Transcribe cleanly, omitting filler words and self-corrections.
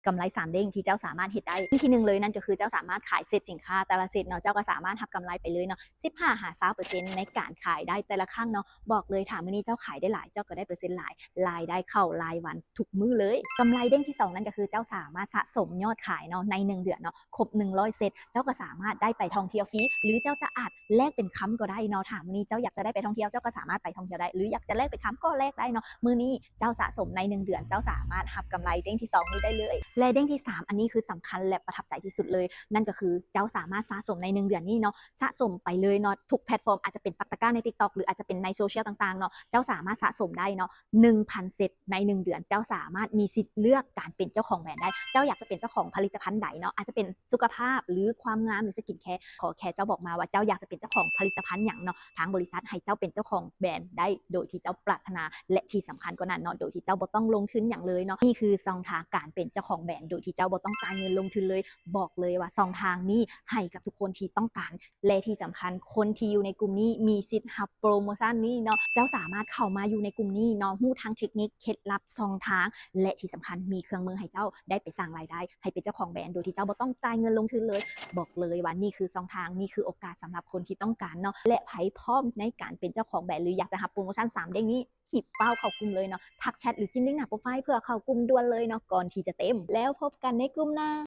กำไร3เด้งที่เจ้าสามารถเฮ็ดได้ที่1เลยนั่นก็คือเจ้าสามารถขายเซตสินค้าแต่ละเซตเนาะเจ้าก็สามารถทำกำไรไปเลยเนาะ15-20%ในการขายได้แต่ละครั้งเนาะบอกเลยถ้ามื้อนี้เจ้าขายได้หลายเจ้าก็ได้เปอร์เซ็นต์หลายรายได้เข้ารายวันทุกมื้อเลยกำไรเด้งที่2นั่นก็คือเจ้าสามารถสะสมยอดขายเนาะใน1เดือนเนาะครบ100เซตเจ้าก็สามารถได้ไปท่องเที่ยวฟรีหรือเจ้าจะอาจแลกเป็นค้ำก็ได้เนาะถ้ามื้อนี้เจ้าอยากจะได้ไปท่องเที่ยวเจ้าก็สามารถไปท่องเที่ยวได้หรืออยากจะแลกเป็นค้ำก็แลกได้เนาะมื้อนี้เจ้าสะสมใน1เดือนเจ้าสามารถรับกำไรเด้งที่2นี้ได้เลยและเด้งที่3อันนี้คือสำคัญและประทับใจที่สุดเลยนั่นก็คือเจ้าสามารถสะสมใน1เดือนนี้เนาะสะสมไปเลยเนาะทุกแพลตฟอร์มอาจจะเป็นปักตะกร้าใน TikTok หรืออาจจะเป็นในโซเชียลต่างๆเนาะเจ้าสามารถสะสมได้เนาะ 1,000 เซตใน1เดือนเจ้าสามารถมีสิทธิ์เลือกการเป็นเจ้าของแบรนด์ได้เจ้าอยากจะเป็นเจ้าของผลิตภัณฑ์ใดเนาะอาจจะเป็นสุขภาพหรือความงามหรือสกินแคร์ขอแค่เจ้าบอกมาว่าเจ้าอยากจะเป็นเจ้าของผลิตภัณฑ์อย่างเนาะทางบริษัทให้เจ้าเป็นเจ้าของแบรนด์ได้โดยที่เจ้าปรารถนาและที่สำคัญกว่านั้นเนาะโดยที่เจ้าบ่ต้องลงทุนอย่างเลยเนาะนี่คือช่องทางการเป็นเจ้าของแบรนด์โดยที่เจ้าบ่ต้องจ่ายเงินลงทุนเลยบอกเลยว่าช่องทางนี้ให้กับทุกคนที่ต้องการและที่สำคัญคนที่อยู่ในกลุ่มนี้มีสิทธิ์รับโปรโมชั่นนี้เนาะเจ้าสามารถเข้ามาอยู่ในกลุ่มนี้เนาะรู้ทางเทคนิคเคล็ดลับช่องทางและที่สำคัญมีเครื่องมือให้เจ้าได้ไปสร้างรายได้ให้เป็นเจ้าของแบรนด์โดยที่เจ้าบ่ต้องจ่ายเงินลงทุนเลยบอกเลยว่านี่คือช่องทางนี่คือโอกาสสำหรับคนที่ต้องการเนาะและไผพร้อมในการเป็นเจ้าของแบรนด์หรืออยากจะรับโปรโมชั่น3เด้งนี้ขีดเป้าเข้ากลุ่มเลยเนาะทักแชทหรือจิ้มลิงก์หน้าโปรไฟล์เพื่อเข้ากลุ่มด่วนเลยเนาะก่อนที่จะเต็มแล้วพบกันในกลุ่มหน้า